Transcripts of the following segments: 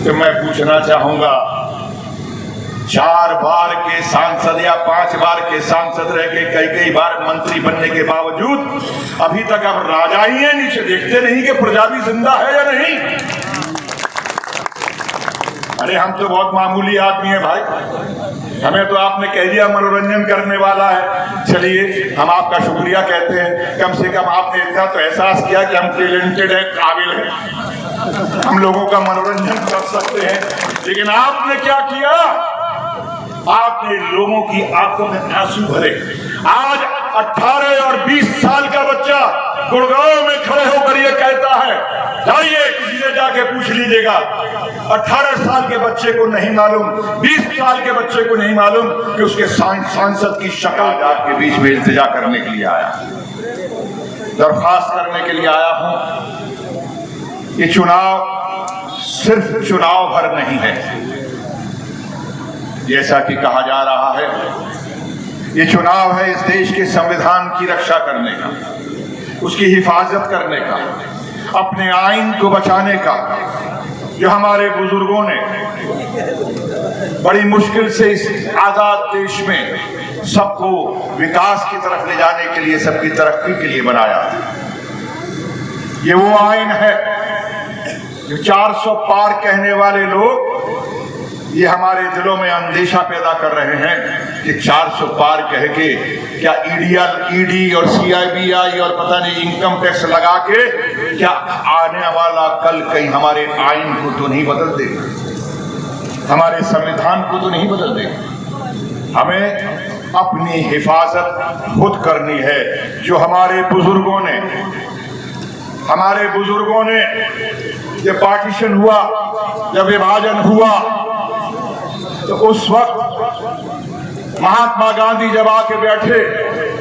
तो मैं पूछना चाहूंगा, 4 बार के सांसद या 5 बार के सांसद रह के कई बार मंत्री बनने के बावजूद अभी तक अब राजा ही है, नीचे देखते नहीं कि प्रजा भी जिंदा है या नहीं। अरे हम तो बहुत मामूली आदमी है भाई, हमें तो आपने कह दिया मनोरंजन करने वाला है। चलिए हम आपका शुक्रिया कहते हैं, कम से कम आपने इतना तो एहसास किया कि हम टैलेंटेड है, काबिल है, हम लोगों का मनोरंजन कर सकते हैं। लेकिन आपने क्या किया, आपने लोगों की आंखों में आंसू भरे। आज 18 और 20 साल का बच्चा गुड़गांव में खड़े होकर ये कहता है, जाइए किसी से जाके पूछ लीजिएगा, 18 साल के बच्चे को नहीं मालूम, 20 साल के बच्चे को नहीं मालूम कि उसके सांसद की शक्ल। आपके बीच में इल्तिजा करने के लिए आया, दरख्वास्त करने के लिए आया हूं। ये चुनाव सिर्फ चुनाव भर नहीं है, जैसा कि कहा जा रहा है, ये चुनाव है इस देश के संविधान की रक्षा करने का, उसकी हिफाजत करने का, अपने आइन को बचाने का, जो हमारे बुजुर्गों ने बड़ी मुश्किल से इस आजाद देश में सबको विकास की तरफ ले जाने के लिए, सबकी तरक्की के लिए बनाया। ये वो आइन है जो 400 पार कहने वाले लोग ये हमारे दिलों में अंदेशा पैदा कर रहे हैं कि 400 पार कह के क्या ईडी और सीआईबी और पता नहीं इनकम टैक्स लगा के क्या आने वाला कल कहीं हमारे आइन को तो नहीं बदल देगा, हमारे संविधान को तो नहीं बदल देगा। हमें अपनी हिफाजत खुद करनी है। जो हमारे बुजुर्गों ने जब पार्टीशन हुआ, जब विभाजन हुआ, तो उस वक्त महात्मा गांधी जब आके बैठे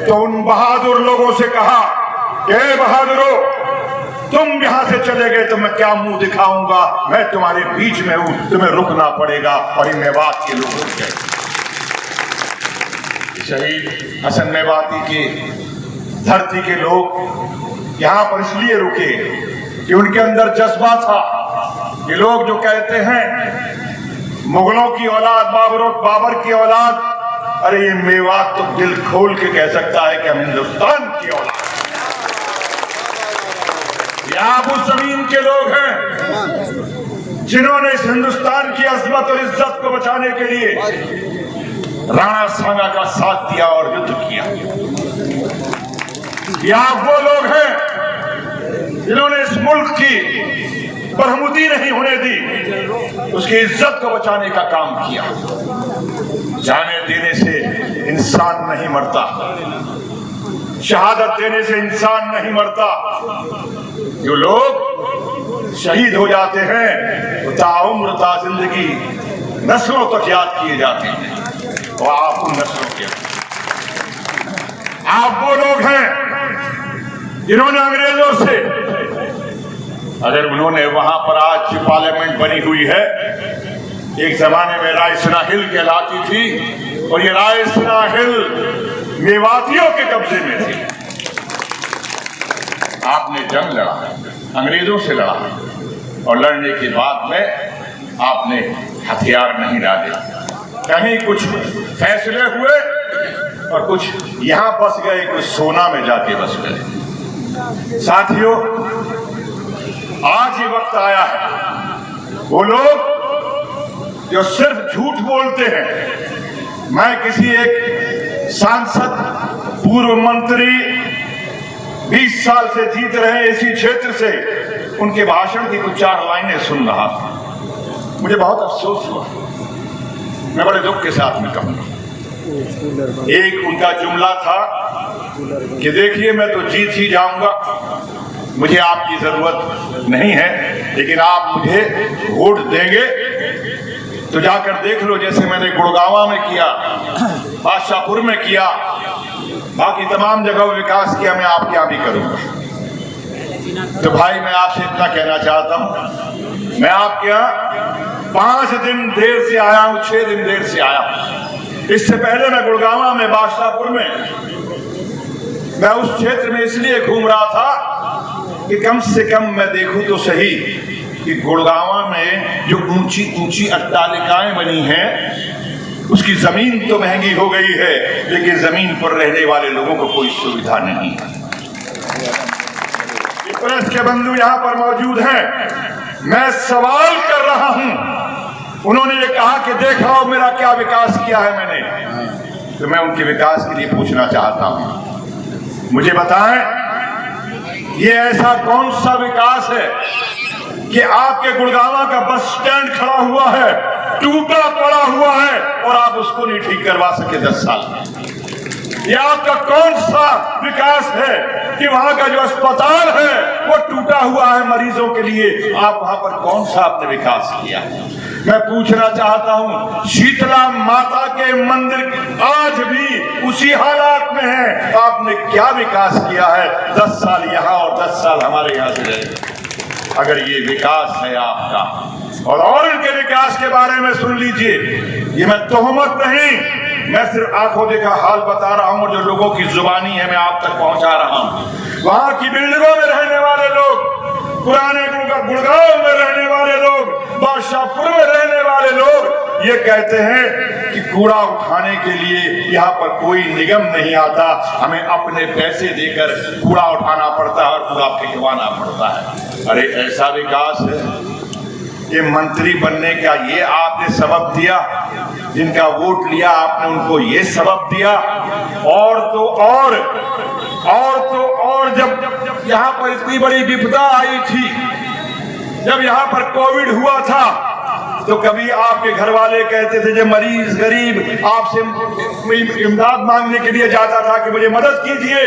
तो उन बहादुर लोगों से कहा, हे बहादुरों, तुम यहां से चले गए तो मैं क्या मुंह दिखाऊंगा, मैं तुम्हारे बीच में हूं, तुम्हें रुकना पड़ेगा। और इन मेवात के लोग रुक गए। शहीद हसन मेवाती की धरती के लोग यहां पर इसलिए रुके कि उनके अंदर जज्बा था। ये लोग जो कहते हैं मुगलों की औलाद, बाबर की औलाद, अरे ये मेवात तो दिल खोल के कह सकता है कि हम हिंदुस्तान की औलाद। ये आप उस जमीन के लोग हैं जिन्होंने इस हिंदुस्तान की अजमत और इज्जत को बचाने के लिए राणा सांगा का साथ दिया और युद्ध किया। ये आप वो लोग हैं जिन्होंने इस मुल्क की बरहमुदी नहीं होने दी, उसकी इज्जत को बचाने का काम किया। जाने देने से इंसान नहीं मरता, शहादत देने से इंसान नहीं मरता। जो लोग शहीद हो जाते हैं वो ताउम्र ता जिंदगी नस्लों तक याद किए जाते हैं। तो आप उन नस्लों के, आप वो लोग हैं जिन्होंने अंग्रेजों से, अगर उन्होंने वहां पर आज जो पार्लियामेंट बनी हुई है, एक जमाने में रायसीना हिल कहलाती थी और ये रायसीना हिल मेवातियों के कब्जे में थी। आपने जंग लड़ा, अंग्रेजों से लड़ा, और लड़ने के बाद में आपने हथियार नहीं डाले। कहीं कुछ फैसले हुए और कुछ यहां बस गए, कुछ सोना में जाके बस गए। साथियों, आज ये वक्त आया है, वो लोग जो सिर्फ झूठ बोलते हैं। मैं किसी एक सांसद, पूर्व मंत्री, 20 साल से जीत रहे इसी क्षेत्र से, उनके भाषण की कुछ 4 लाइनें सुन रहा था। मुझे बहुत अफसोस हुआ, मैं बड़े दुख के साथ में कहूंगा। एक उनका जुमला था कि देखिए मैं तो जीत ही जाऊंगा, मुझे आपकी जरूरत नहीं है, लेकिन आप मुझे वोट देंगे तो जाकर देख लो, जैसे मैंने गुड़गांव में किया, बादशाहपुर में किया, बाकी तमाम जगह विकास किया, मैं आपके यहाँ भी करूंगा। तो भाई मैं आपसे इतना कहना चाहता हूं, मैं आपके यहाँ 5 दिन देर से आया हूं, 6 दिन देर से आया हूं। इससे पहले मैं गुड़गांव में, बादशाहपुर में, मैं उस क्षेत्र में इसलिए घूम रहा था कि कम से कम मैं देखूं तो सही कि गुड़गांव में जो ऊंची ऊंची अट्टालिकाएं बनी हैं, उसकी जमीन तो महंगी हो गई है, लेकिन जमीन पर रहने वाले लोगों को कोई सुविधा नहीं है। प्रेस के बंधु यहाँ पर मौजूद हैं, मैं सवाल कर रहा हूं। उन्होंने ये कहा कि देखो मेरा क्या विकास किया है मैंने, तो मैं उनके विकास के लिए पूछना चाहता हूं, मुझे बताएं ये ऐसा कौन सा विकास है कि आपके गुड़गांव का बस स्टैंड खड़ा हुआ है, टूटा पड़ा हुआ है और आप उसको नहीं ठीक करवा सके 10 साल में? ये आपका कौन सा विकास है कि वहां का जो अस्पताल है वो टूटा हुआ है मरीजों के लिए? आप वहां पर कौन सा आपने विकास किया? मैं पूछना चाहता हूं, शीतला माता के मंदिर आज भी उसी हालात में है, आपने क्या विकास किया है? 10 साल यहाँ और 10 साल हमारे यहाँ से रहे। अगर ये विकास है आपका, और इनके विकास के बारे में सुन लीजिए, ये मैं तोहमत नहीं, मैं सिर्फ आंखों देखा हाल बता रहा हूं, जो लोगों की जुबानी है मैं आप तक पहुंचा रहा हूं। वहां की बिल्डिंगों में रहने वाले लोग, पुराने गुड़गांव में रहने वाले लोग, बादशाहपुर में रहने वाले लोग ये कहते हैं कि कूड़ा उठाने के लिए यहाँ पर कोई निगम नहीं आता, हमें अपने पैसे देकर कूड़ा उठाना पड़ता है और कूड़ा फेंकवाना पड़ता है। अरे ऐसा विकास है? ये मंत्री बनने का ये आपने सबब दिया, जिनका वोट लिया आपने उनको ये सबब दिया। और तो और जब यहाँ पर इतनी बड़ी विपदा आई थी, जब यहाँ पर कोविड हुआ था, तो कभी आपके घर वाले कहते थे जो मरीज गरीब आपसे इमदाद मांगने के लिए जाता था कि मुझे मदद कीजिए,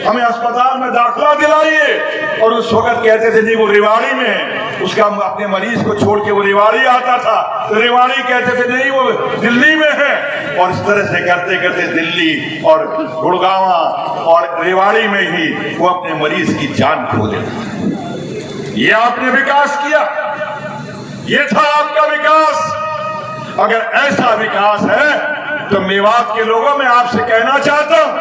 हमें अस्पताल में दाखिला दिलाइए, और उस वक्त कहते थे जी वो रेवाड़ी में है, उसका अपने मरीज को छोड़ के वो रेवाड़ी आता था, तो रेवाड़ी कहते थे नहीं वो दिल्ली में है, और इस तरह से करते करते दिल्ली और गुड़गांव और रेवाड़ी में ही वो अपने मरीज की जान खो देते। ये आपने विकास किया, ये था आपका विकास। अगर ऐसा विकास है तो मेवात के लोगों में आपसे कहना चाहता हूं,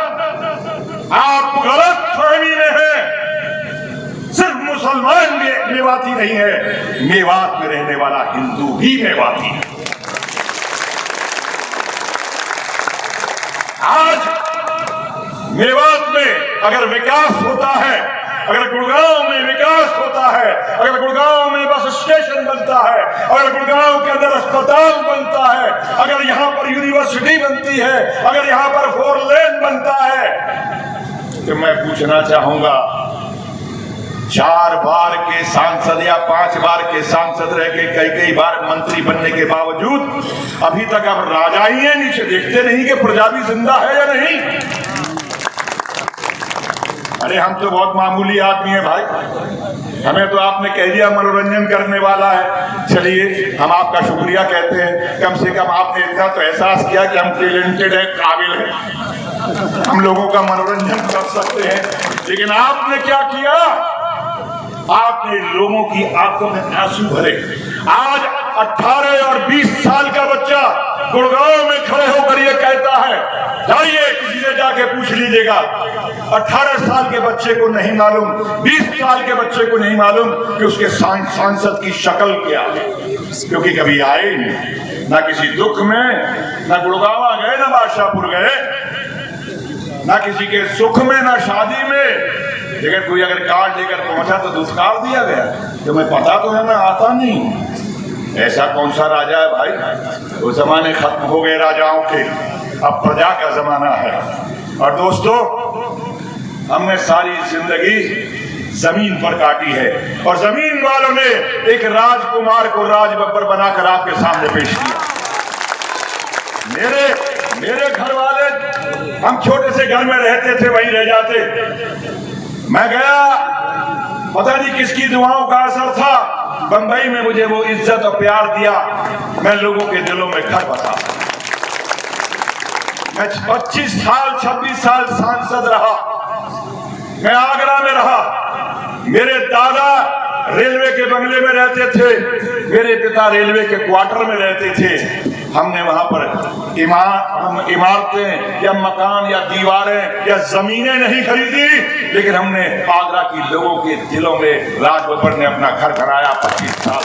आप गलत फहमी में हैं। सिर्फ मुसलमान मेवाती नहीं है, मेवात में रहने वाला हिंदू भी मेवाती है। आज मेवात में अगर विकास होता है, अगर गुड़गांव में विकास होता है, अगर गुड़गांव में बस स्टेशन बनता है, अगर गुड़गांव के अंदर अस्पताल बनता है, अगर यहाँ पर यूनिवर्सिटी बनती है, अगर यहाँ पर 4 लेन बनता है, तो मैं पूछना चाहूंगा, 4 बार के सांसद या 5 बार के सांसद रह के कई बार मंत्री बनने के बावजूद अभी तक अब राजा ही है, नीचे देखते नहीं कि प्रजा भी जिंदा है या नहीं? अरे हम तो बहुत मामूली आदमी है भाई, हमें तो आपने कह दिया मनोरंजन करने वाला है, चलिए हम आपका शुक्रिया कहते हैं। कम से कम आपने इतना तो एहसास किया कि हम टैलेंटेड है, काबिल है, हम लोगों का मनोरंजन कर सकते हैं। लेकिन आपने क्या किया? आपने लोगों की आंखों में आंसू भरे। आज 18 और 20 साल का बच्चा गुड़गांव में खड़े होकर ये कहता है, जाइए किसी से जाके पूछ लीजिएगा, 18 साल के बच्चे को नहीं मालूम, 20 साल के बच्चे को नहीं मालूम कि उसके सांसद की शक्ल क्या है, क्योंकि कभी आए नहीं, ना किसी दुख में, ना गुड़गांव गए, ना बादशाहपुर गए, ना किसी के सुख में, ना शादी में। लेकिन कोई अगर कार्ड लेकर पहुंचा तो दुष्कार दिया गया, तो मैं पता तो है मैं आता नहीं। ऐसा कौन सा राजा है भाई? वो जमाने खत्म हो गए राजाओं के, अब प्रजा का जमाना है। और दोस्तों, हमने सारी जिंदगी जमीन पर काटी है, और जमीन वालों ने एक राजकुमार को राजबब्बर बनाकर आपके सामने पेश किया। मेरे घर वाले, हम छोटे से घर में रहते थे, वहीं रह जाते। मैं गया, पता नहीं किसकी दुआओं का असर था, बंबई में मुझे वो इज्जत और प्यार दिया, मैं लोगों के दिलों में घर बसा। मैं 25 साल 26 साल सांसद रहा, मैं आगरा में रहा, मेरे दादा रेलवे के बंगले में रहते थे, मेरे पिता रेलवे के क्वार्टर में रहते थे। हमने वहां पर इमारतें या मकान या दीवारें या जमीनें नहीं खरीदी, लेकिन हमने आगरा की लोगों के दिलों में राज बब्बर ने अपना घर बनाया 25 साल।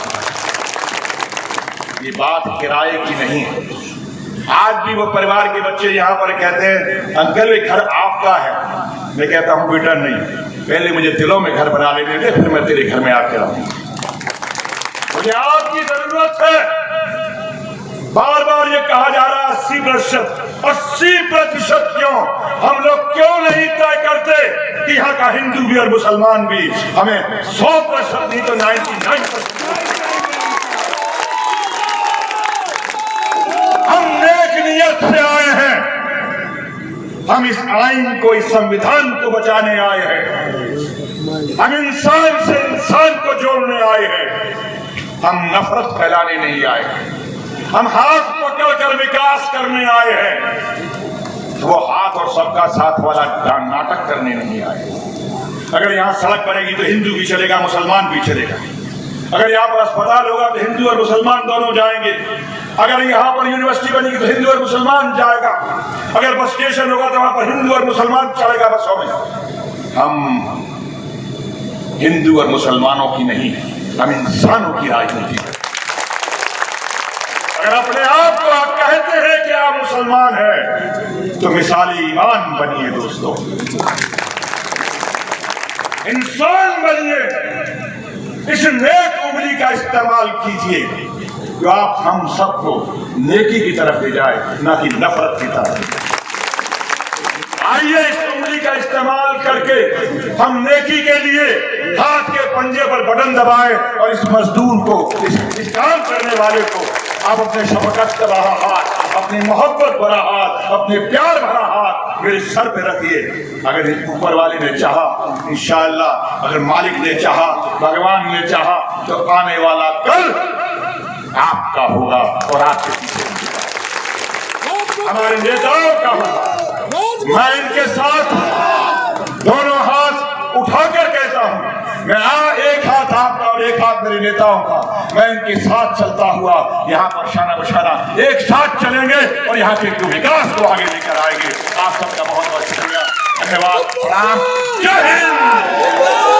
ये बात किराए की नहीं है। आज भी वो परिवार के बच्चे यहाँ पर कहते हैं अंकल ये घर आपका है। मैं कहता हूँ बेटा नहीं, पहले मुझे दिलों में घर बना लेने दे, फिर मैं तेरे घर में आके रहूंगा। मुझे आपकी जरूरत है। बार बार ये कहा जा रहा है 80% क्यों? हम लोग क्यों नहीं तय करते कि यहाँ का हिंदू भी और मुसलमान भी हमें 100% नहीं तो 99%। हम नेक नियत से आए हैं, हम इस आइन को, इस संविधान को बचाने आए हैं, हम इंसान से इंसान को जोड़ने आए हैं, हम नफरत फैलाने नहीं आए हैं, हम हाथ पकड़कर विकास करने आए हैं, वो हाथ और सबका साथ वाला नाटक करने नहीं आए। अगर यहाँ सड़क बनेगी तो हिंदू भी चलेगा, मुसलमान भी चलेगा। अगर यहाँ पर अस्पताल होगा तो हिंदू और मुसलमान दोनों जाएंगे। अगर यहाँ पर यूनिवर्सिटी बनेगी तो हिंदू और मुसलमान जाएगा। अगर बस स्टेशन होगा तो वहां पर हिंदू और मुसलमान चलेगा बसों में। हम हिंदू और मुसलमानों की नहीं, हम इंसानों की राजनीति करते। अगर अपने आप को आप कहते हैं कि आप मुसलमान हैं तो मिसाली ईमान बनिए दोस्तों, इंसान बनिए। इस नेक उंगली का इस्तेमाल कीजिए जो आप हम सबको नेकी की तरफ ले जाए, ना कि नफरत की तरफ। आइए इस उंगली का इस्तेमाल करके हम नेकी के लिए हाथ के पंजे पर बटन दबाएं और इस मजदूर को, इस काम करने वाले को आप अपने शफकत भरा हाथ, अपनी मोहब्बत भरा हाथ, अपने प्यार भरा हाथ मेरे सर पे रखिए। अगर ऊपर वाले ने चाहा, इंशाअल्लाह अगर मालिक ने चाहा, भगवान ने चाहा, तो आने वाला कल आपका होगा और आपके पीछे हमारे नेताओं का होगा। मैं इनके साथ दोनों हाथ उठाकर कहता हूं, मैं एक हाथ आपका और एक हाथ मेरे नेताओं का, मैं इनके साथ चलता हुआ यहाँ पर शाना बशाना एक साथ चलेंगे और यहाँ के विकास को आगे लेकर आएंगे। आप सबका बहुत बहुत शुक्रिया, धन्यवाद, प्रणाम, जय हिंद।